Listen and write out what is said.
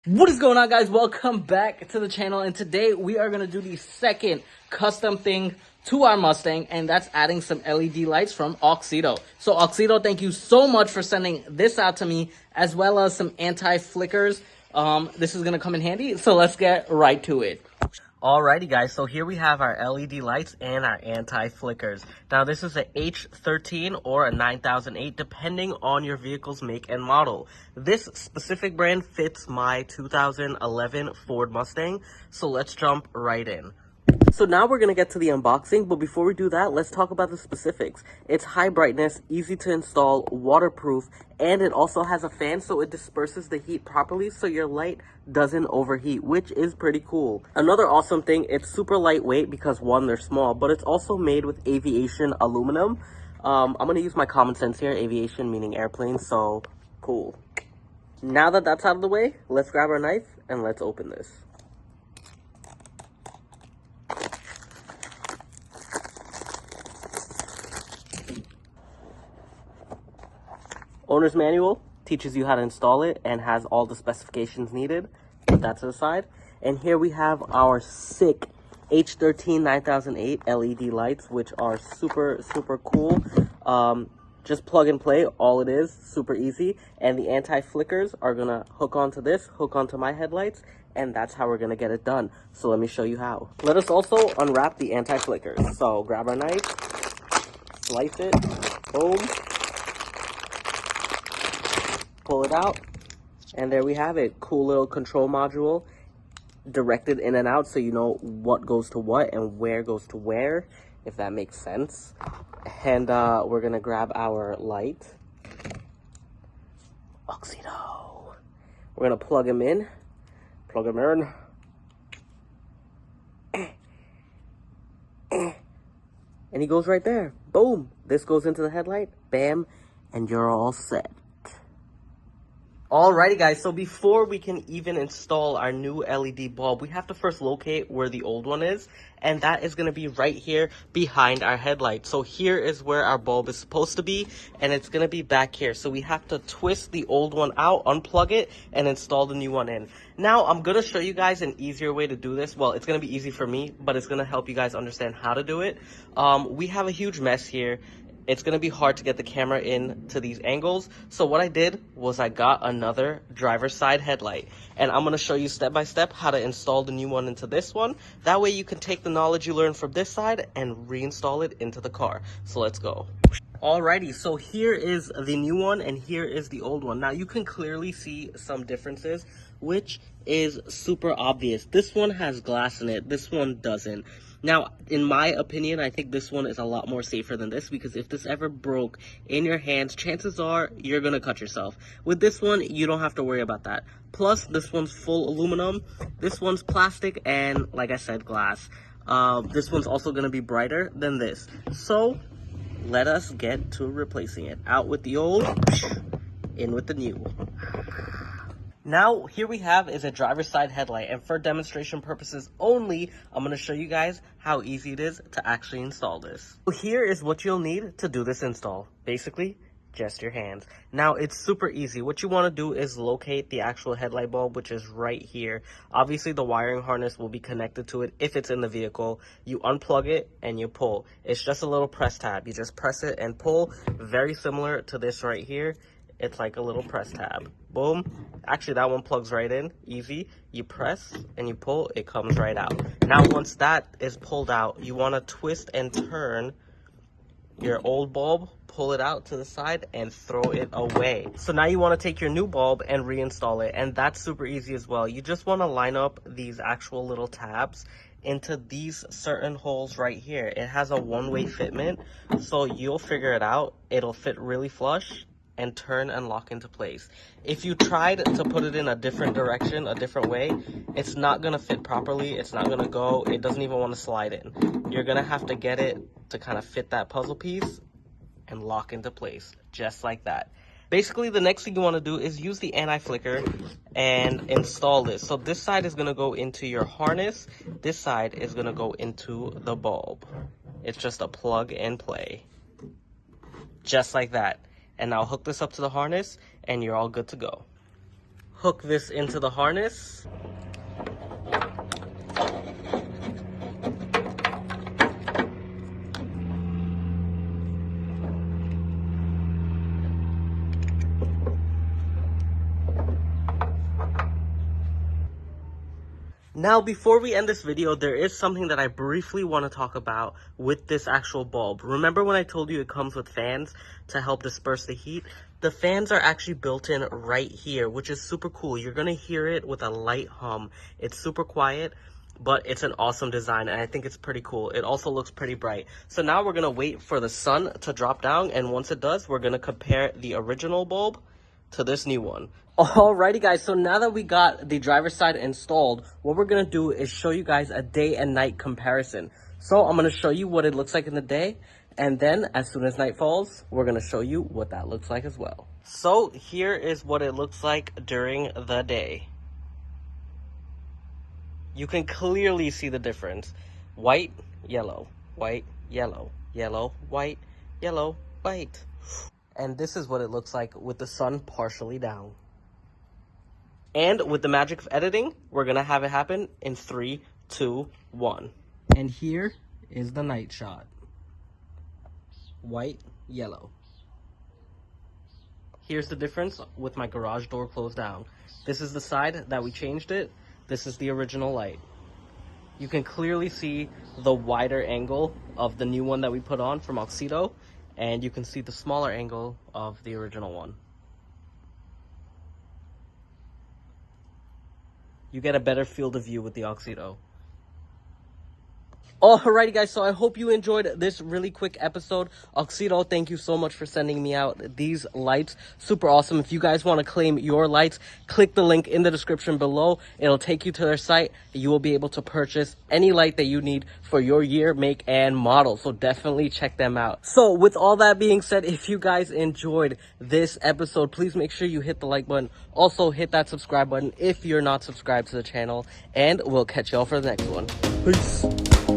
What is going on, guys? Welcome back to the channel, and today we are going to do the second custom thing to our Mustang, and that's adding some LED lights from Auxito. So Auxito, thank you so much for sending this out to me, as well as some anti-flickers. This is going to come in handy, so let's get right to it. Alrighty, guys, so here we have our LED lights and our anti-flickers. Now, this is a H13 or a 9008, depending on your vehicle's make and model. This specific brand fits my 2011 Ford Mustang, so let's jump right in. So now we're going to get to the unboxing, but before we do that, let's talk about the specifics. It's high brightness, easy to install, waterproof, and it also has a fan so it disperses the heat properly so your light doesn't overheat, which is pretty cool. Another awesome thing, it's super lightweight because one, they're small, but it's also made with aviation aluminum. I'm going to use my common sense here, aviation meaning airplanes, so cool. Now that that's out of the way, let's grab our knife and let's open this. Owner's manual teaches you how to install it and has all the specifications needed. Put that to the side. And here we have our sick H13 9008 LED lights, which are super cool. Just plug and play, all it is, super easy. And the anti-flickers are gonna hook onto this, hook onto my headlights, and that's how we're gonna get it done. So let me show you how. Let us also unwrap the anti-flickers. So grab our knife, slice it, boom. Pull it out, and there we have it. Cool little control module, directed in and out so you know what goes to what and where goes to where, if that makes sense. And we're gonna grab our light. Auxito. We're gonna plug him in. And he goes right there. Boom. This goes into the headlight. Bam. And you're all set. Alrighty, guys, so before we can even install our new LED bulb, we have to first locate where the old one is, and that is going to be right here behind our headlight. So here is where our bulb is supposed to be, and it's going to be back here. So we have to twist the old one out, unplug it, and install the new one in. Now, I'm going to show you guys an easier way to do this. Well, it's going to be easy for me, but it's going to help you guys understand how to do it. We have a huge mess here. It's going to be hard to get the camera in to these angles. So what I did was I got another driver's side headlight. And I'm going to show you step by step how to install the new one into this one. That way you can take the knowledge you learned from this side and reinstall it into the car. So let's go. Alrighty, so here is the new one and here is the old one. Now you can clearly see some differences, which is super obvious. This one has glass in it, this one doesn't. Now, in my opinion, I think this one is a lot more safer than this, because if this ever broke in your hands, chances are you're gonna cut yourself. With this one, you don't have to worry about that. Plus, this one's full aluminum, this one's plastic, and like I said, glass. This one's also gonna be brighter than this. So, let us get to replacing it. Out with the old, in with the new. Now, here we have is a driver's side headlight, and for demonstration purposes only, I'm going to show you guys how easy it is to actually install this. So here is what you'll need to do this install. Basically, just your hands. Now, it's super easy. What you want to do is locate the actual headlight bulb, which is right here. Obviously, the wiring harness will be connected to it if it's in the vehicle. You unplug it and you pull. It's just a little press tab. You just press it and pull, very similar to this right here. It's like a little press tab. Boom. Actually, that one plugs right in. Easy. You press and you pull, it comes right out. Now, once that is pulled out, you want to twist and turn your old bulb, pull it out to the side, and throw it away. So now you want to take your new bulb and reinstall it, and that's super easy as well. You just want to line up these actual little tabs into these certain holes right here. It has a one-way fitment, so you'll figure it out. It'll fit really flush and turn and lock into place. If you tried to put it in a different direction, a different way, it's not gonna fit properly, it's not gonna go, it doesn't even wanna slide in. You're gonna have to get it to kind of fit that puzzle piece and lock into place, just like that. Basically, the next thing you wanna do is use the anti-flicker and install this. So this side is gonna go into your harness, this side is gonna go into the bulb. It's just a plug and play, just like that. And now hook this up to the harness and you're all good to go. hook this into the harness. Now, before we end this video, there is something that I briefly want to talk about with this actual bulb. Remember when I told you it comes with fans to help disperse the heat? The fans are actually built in right here, which is super cool. You're going to hear it with a light hum. It's super quiet, but it's an awesome design, and I think it's pretty cool. It also looks pretty bright. So now we're going to wait for the sun to drop down, and once it does, we're going to compare the original bulb to this new one. Alrighty guys, so now that we got the driver's side installed, what we're gonna do is show you guys a day and night comparison. So I'm gonna show you what it looks like in the day, and then as soon as night falls, we're gonna show you what that looks like as well. So here is what it looks like during the day. You can clearly see the difference. White, yellow, white, yellow, yellow, white, yellow, white. And this is what it looks like with the sun partially down. And with the magic of editing, we're going to have it happen in 3, 2, 1. And here is the night shot. White, yellow. Here's the difference with my garage door closed down. This is the side that we changed it. This is the original light. You can clearly see the wider angle of the new one that we put on from Auxito. And you can see the smaller angle of the original one. You get a better field of view with the Auxito. Alrighty guys, so I hope you enjoyed this really quick episode. Auxito, thank you so much for sending me out these lights. Super awesome. If you guys want to claim your lights, click the link in the description below. It'll take you to their site. You will be able to purchase any light that you need for your year, make, and model. So definitely check them out. So with all that being said, if you guys enjoyed this episode, please make sure you hit the like button. Also hit that subscribe button if you're not subscribed to the channel. And we'll catch y'all for the next one. Peace.